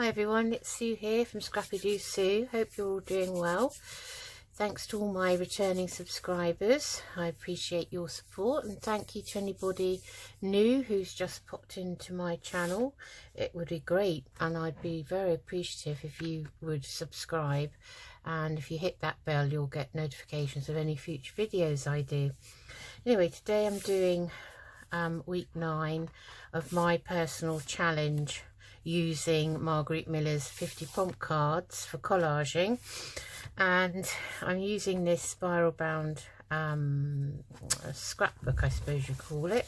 Hi everyone, it's Sue here from Scrappy Doo Sue. Hope you're all doing well. Thanks to all my returning subscribers. I appreciate your support, and thank you to anybody new who's just popped into my channel. It would be great, and I'd be very appreciative if you would subscribe, and if you hit that bell you'll get notifications of any future videos I do. Anyway, today I'm doing week 9 of my personal challenge using Margarete Miller's 50 prompt cards for collaging, and I'm using this spiral bound scrapbook, I suppose you call it.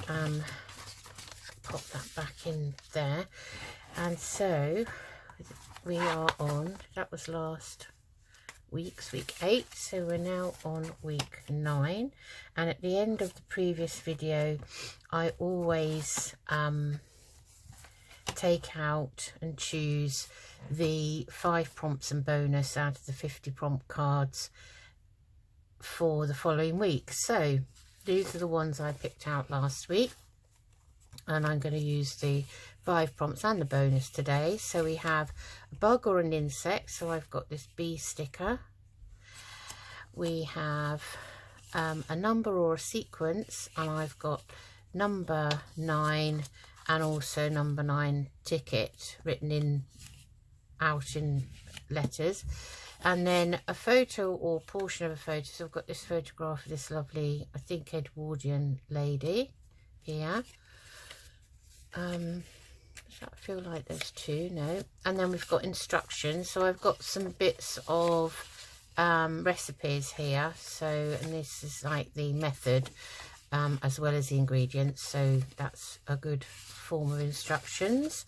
Pop that back in there, and so we are on, that was last week's week 8, so we're now on week 9, and at the end of the previous video I always take out and choose the 5 prompts and bonus out of the 50 prompt cards for the following week. So these are the ones I picked out last week, and I'm going to use the 5 prompts and the bonus today. So we have a bug or an insect, so I've got this bee sticker. We have a number or a sequence, and I've got number 9 and also number 9 ticket written out in letters, and then a photo or portion of a photo. So I've got this photograph of this lovely, I think, Edwardian lady here. Does that feel like there's 2? No. And then we've got instructions. So I've got some bits of recipes here. So, and this is like the method as well as the ingredients. So that's a good form of instructions.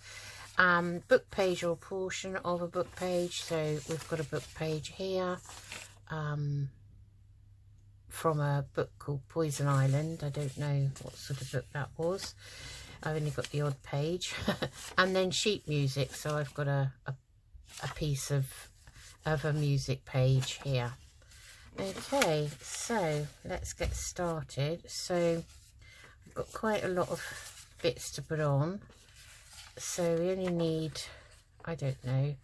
Book page or portion of a book page. So we've got a book page here from a book called Poison Island. I don't know what sort of book that was. I've only got the odd page. And then sheet music, so I've got a piece of a music page here. Okay, so let's get started. So I've got quite a lot of bits to put on, so we only need, I don't know,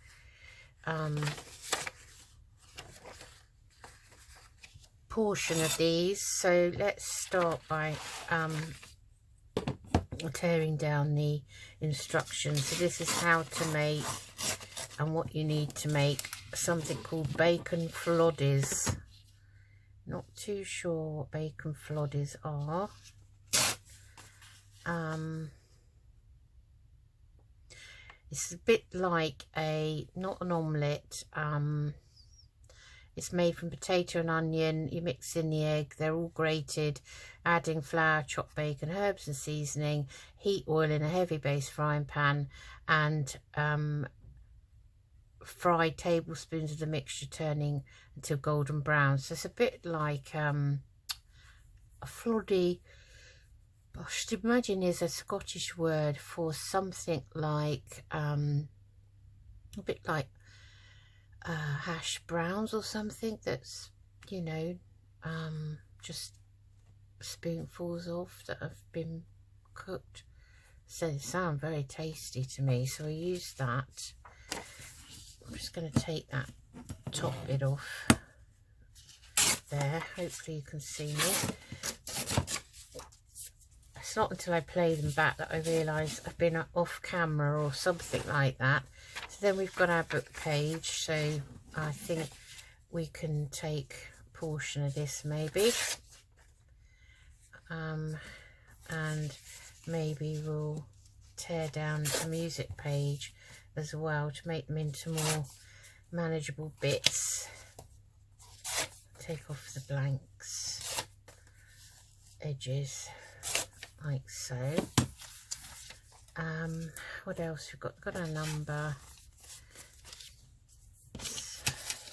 portion of these. So let's start by tearing down the instructions. So this is how to make and what you need to make something called bacon floddies. Not too sure what bacon floddies are. It's a bit like not an omelette. It's made from potato and onion. You mix in the egg, they're all grated, adding flour, chopped bacon, herbs and seasoning, heat oil in a heavy base frying pan, and fry tablespoons of the mixture, turning until golden brown. So it's a bit like a floddy. I should imagine is a Scottish word for something like a bit like hash browns or something that's, you know, just spoonfuls of that have been cooked. So they sound very tasty to me, so I use that. I'm just going to take that top bit off there. Hopefully you can see me. It's not until I play them back that I realise I've been off camera or something like that. So then we've got our book page, so I think we can take a portion of this maybe, and maybe we'll tear down the music page as well to make them into more manageable bits. Take off the blanks edges like so. What else we've got? We've got a number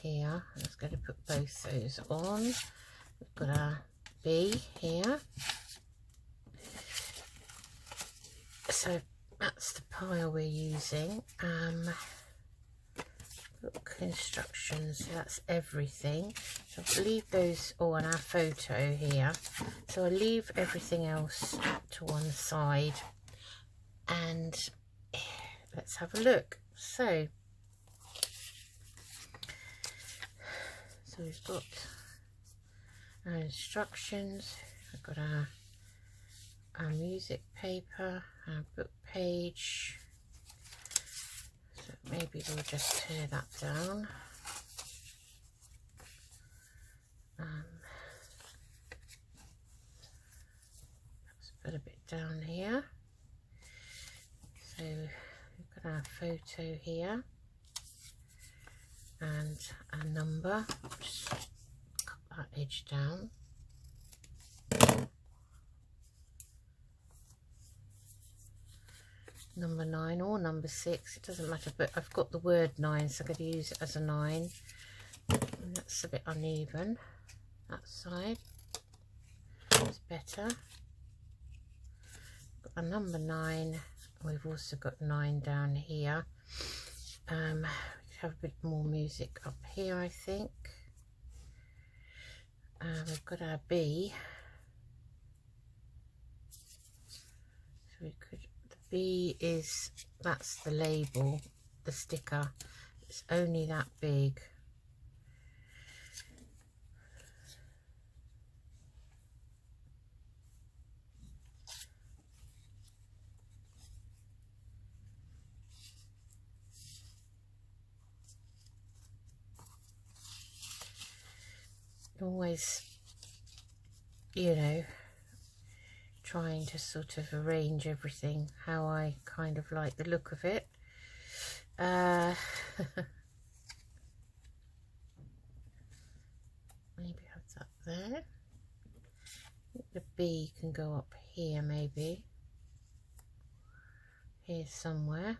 here. I'm just going to put both those on. We've got a B here. So that's the pile we're using. Book instructions, so that's everything. So I'll leave those all on our photo here. So I'll leave everything else to one side, and let's have a look. So we've got our instructions, we've got our music paper, our book page. So maybe we'll just tear that down. Let's put a bit down here. So we've got our photo here and a number. Just cut that edge down. Number 9 or number 6, it doesn't matter, but I've got the word 9, so I'm going to use it as a 9. And that's a bit uneven, that side. It's better. Got a number 9. We've also got 9 down here. We could have a bit more music up here, I think. We've got our B. So we could. B is, that's the label, the sticker. It's only that big. Always, you know, trying to sort of arrange everything how I kind of like the look of it. Maybe have that there. I think the B can go up here, maybe here somewhere.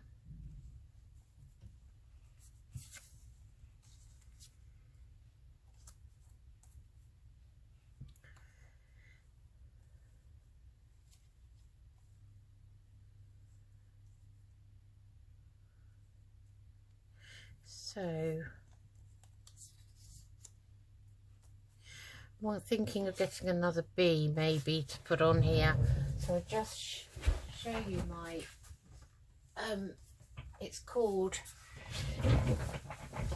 So I'm thinking of getting another B maybe to put on here. So I'll just show you my, it's called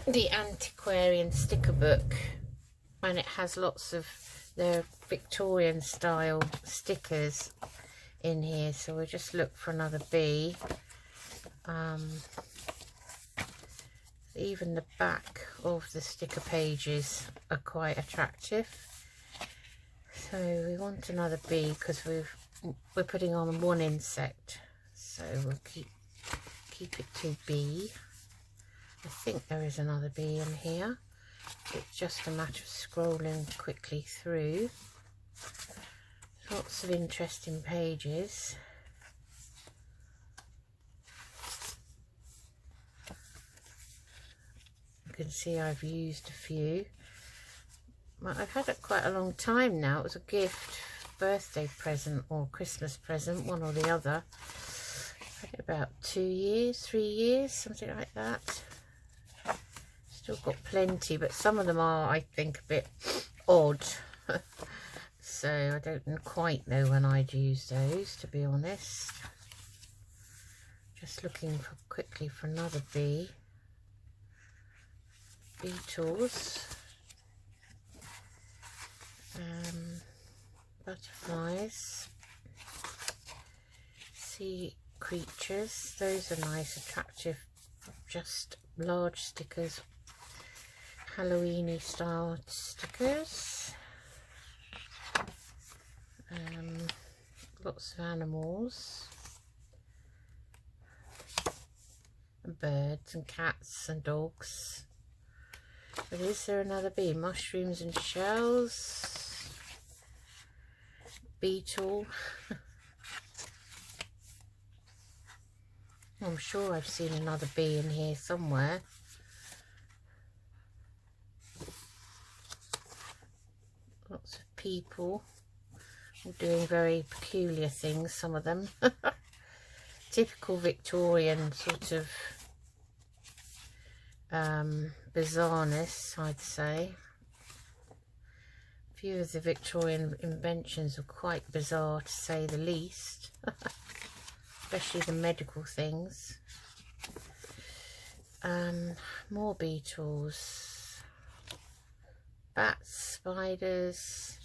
the Antiquarian Sticker Book, and it has lots of the Victorian style stickers in here. So we'll just look for another B. Even the back of the sticker pages are quite attractive. So we want another B because we're putting on one insect. So we'll keep it to B. I think there is another B in here. It's just a matter of scrolling quickly through. Lots of interesting pages. You can see I've used a few. I've had it quite a long time now. It was a gift, birthday present or Christmas present, one or the other. I had it about 2 years, 3 years, something like that. Still got plenty, but some of them are, I think, a bit odd. So I don't quite know when I'd use those, to be honest. Just looking quickly for another B. Beetles, butterflies, sea creatures. Those are nice, attractive, just large stickers, Halloweeny style stickers. Lots of animals and birds and cats and dogs. But is there another B? Mushrooms and shells. Beetle. I'm sure I've seen another B in here somewhere. Lots of people all doing very peculiar things, some of them. Typical Victorian sort of bizarreness, I'd say. A few of the Victorian inventions are quite bizarre, to say the least. Especially the medical things. More beetles, bats, spiders.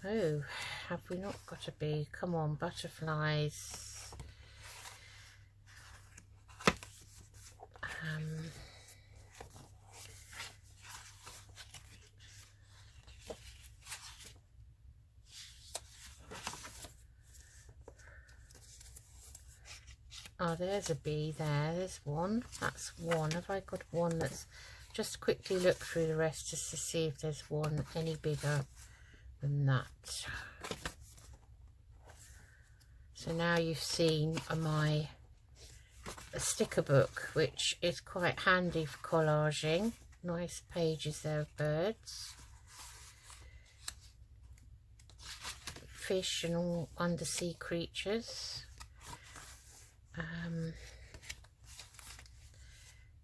Oh, have we not got a bee? Come on, butterflies. Oh, there's a bee there. There's one. That's one. Have I got one that's... Just quickly look through the rest just to see if there's one any bigger than that. So now you've seen my sticker book, which is quite handy for collaging. Nice pages there of birds, fish and all undersea creatures.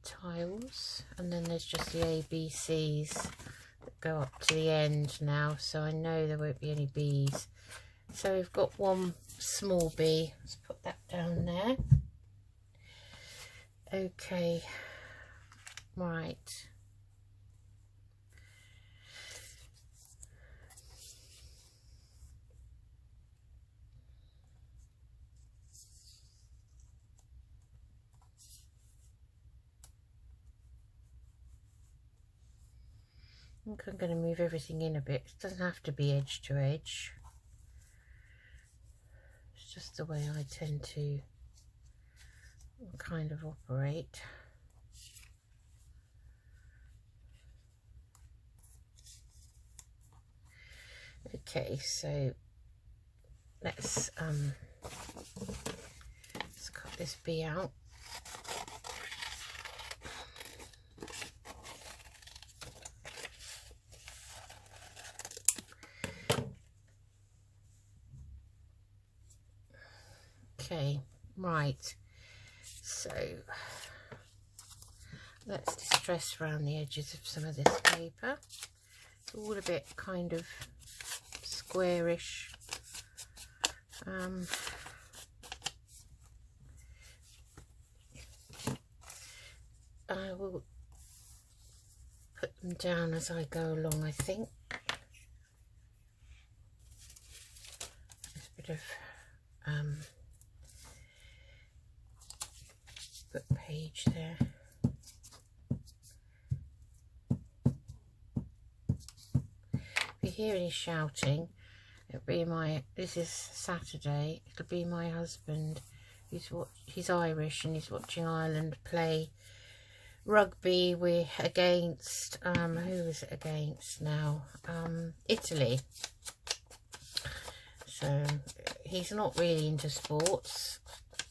Tiles, and then there's just the ABCs that go up to the end now, so I know there won't be any bees. So we've got one small bee. Let's put that down there. Okay, right. I think I'm going to move everything in a bit. It doesn't have to be edge to edge. It's just the way I tend to kind of operate. Okay, so let's cut this bee out. Okay, right, so let's distress around the edges of some of this paper. It's all a bit kind of squarish. I will put them down as I go along, I think. There's a bit of book page there. If you hear any shouting, it'll be this is Saturday, it'll be my husband. He's Irish and he's watching Ireland play rugby against, who is it against now? Italy. So he's not really into sports.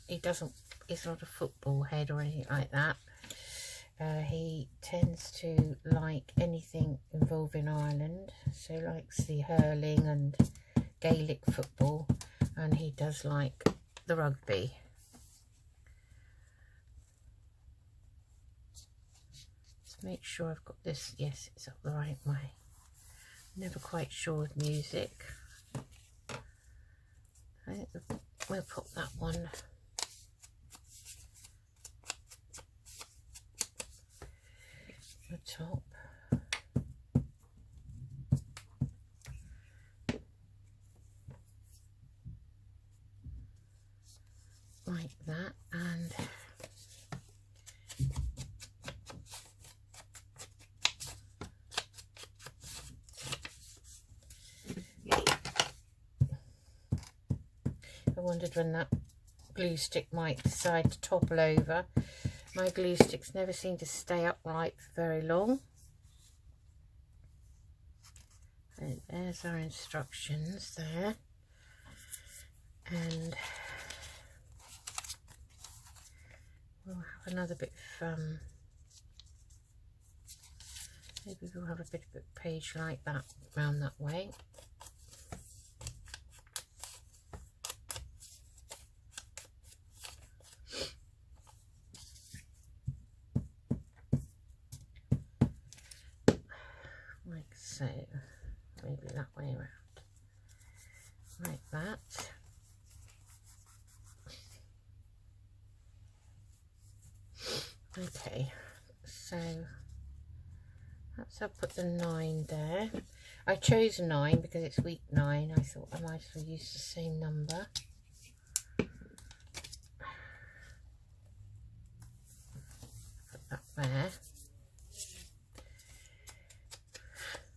He's not a football head or anything like that. He tends to like anything involving Ireland, so likes the hurling and Gaelic football, and he does like the rugby. Let's make sure I've got this. Yes, it's up the right way. Never quite sure with music. I think we'll put that one the top. Like that, and I wondered when that glue stick might decide to topple over. My glue sticks never seem to stay upright for very long. And there's our instructions there. And we'll have another bit of, maybe we'll have a bit of a page like that round that way. Like so, maybe that way around, like that. Okay, so perhaps I'll put the 9 there. I chose 9 because it's week 9. I thought I might as well use the same number. Put that there.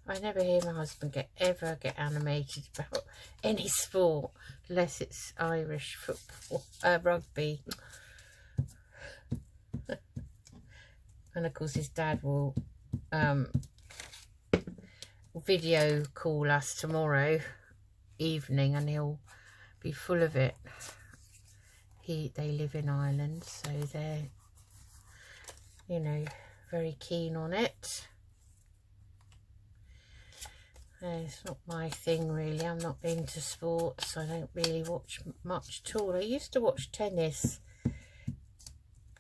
I never hear my husband ever get animated about any sport unless it's Irish football, rugby. And of course his dad will video call us tomorrow evening and he'll be full of it. They live in Ireland, so they're, you know, very keen on it. It's not my thing really. I'm not into sports. I don't really watch much at all. I used to watch tennis.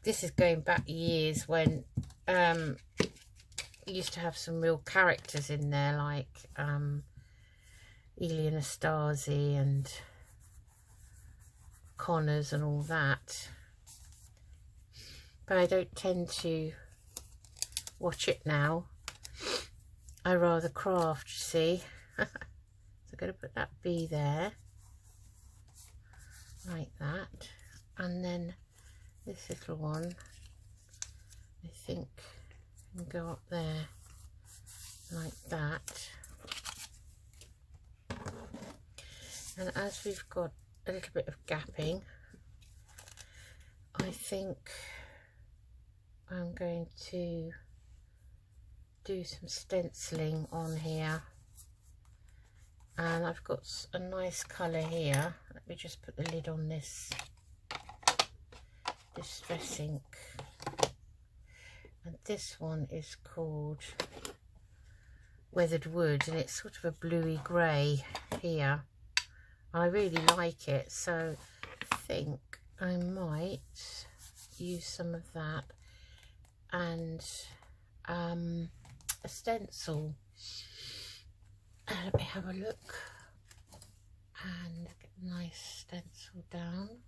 This is going back years when you used to have some real characters in there, like Ilia Nastasi and Connors and all that. But I don't tend to watch it now. I rather craft, you see. So I'm going to put that B there, like that. And then this little one, I think, can go up there, like that. And as we've got a little bit of gapping, I think I'm going to do some stenciling on here, and I've got a nice colour here. Let me just put the lid on this distress ink, and this one is called Weathered Wood, and it's sort of a bluey grey here. I really like it, so I think I might use some of that and a stencil. Let me have a look and get a nice stencil down.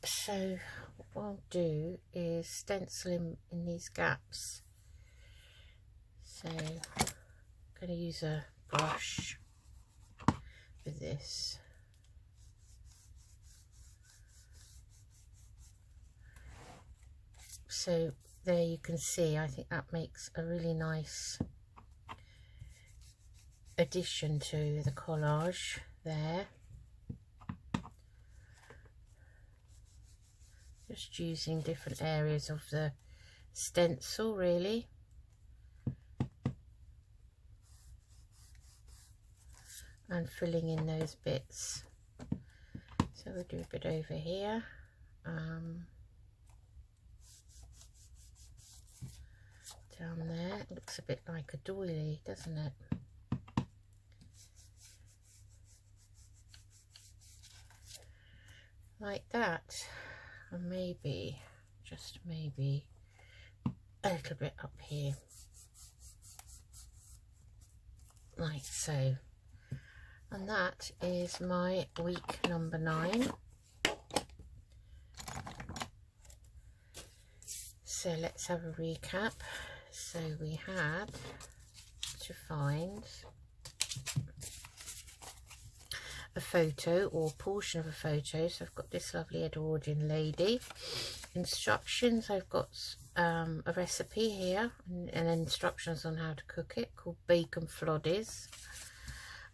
So what I'll do is stencil in these gaps. So I'm going to use a brush for this. So there you can see, I think that makes a really nice addition to the collage there. Just using different areas of the stencil really. And filling in those bits. So we'll do a bit over here. Down there, it looks a bit like a doily, doesn't it? Like that. And maybe, just maybe, a little bit up here. Like so. And that is my week number 9. So let's have a recap. So we had to find a photo or portion of a photo. So I've got this lovely Edwardian lady. Instructions, I've got a recipe here and instructions on how to cook it, called bacon floddies.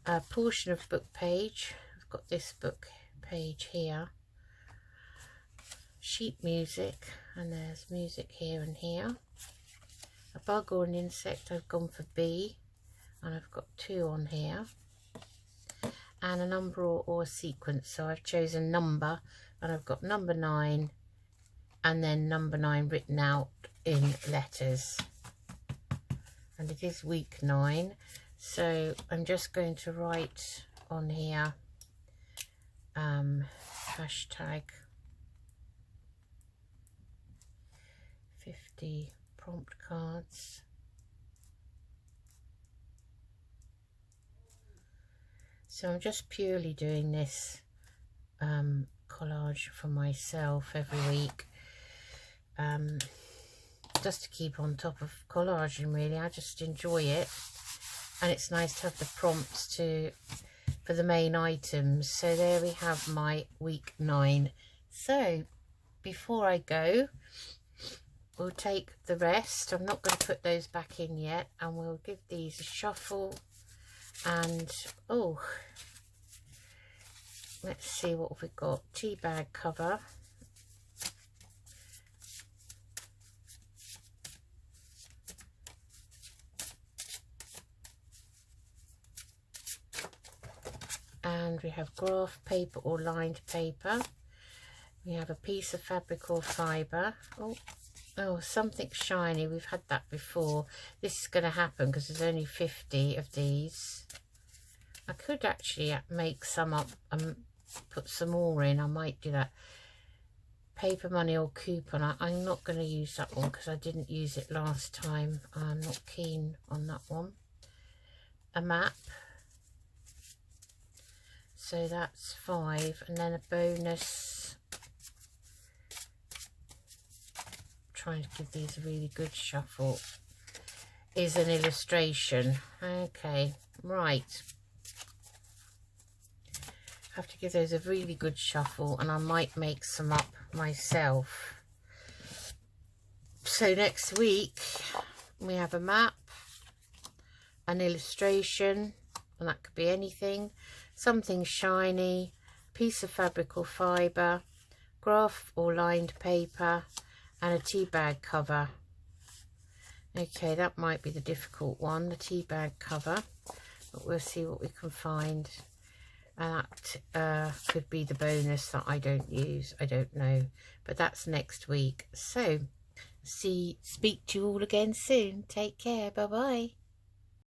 A portion of book page, I've got this book page here. Sheet music, and there's music here and here. A bug or an insect, I've gone for B, and I've got 2 on here. And a number or a sequence, so I've chosen number, and I've got number 9, and then number 9 written out in letters. And it is week 9. So I'm just going to write on here hashtag 50 prompt cards. So I'm just purely doing this collage for myself every week, just to keep on top of collaging. Really, I just enjoy it, and it's nice to have the prompts for the main items. So there we have my week 9. So before I go, we'll take the rest. I'm not going to put those back in yet, and we'll give these a shuffle. And oh, let's see what we've got. Tea bag cover. And we have graph paper or lined paper. We have a piece of fabric or fibre. Oh, something shiny. We've had that before. This is going to happen because there's only 50 of these. I could actually make some up and put some more in. I might do that. Paper money or coupon. I'm not going to use that one because I didn't use it last time. I'm not keen on that one. A map. So that's 5, and then a bonus. Trying to give these a really good shuffle. Is an illustration. Okay, right. Have to give those a really good shuffle, and I might make some up myself. So next week we have a map, an illustration, and that could be anything. Something shiny, piece of fabric or fibre, graph or lined paper, and a tea bag cover. Okay, that might be the difficult one, the tea bag cover, but we'll see what we can find. And that could be the bonus that I don't use. I don't know, but that's next week. So speak to you all again soon. Take care. Bye bye.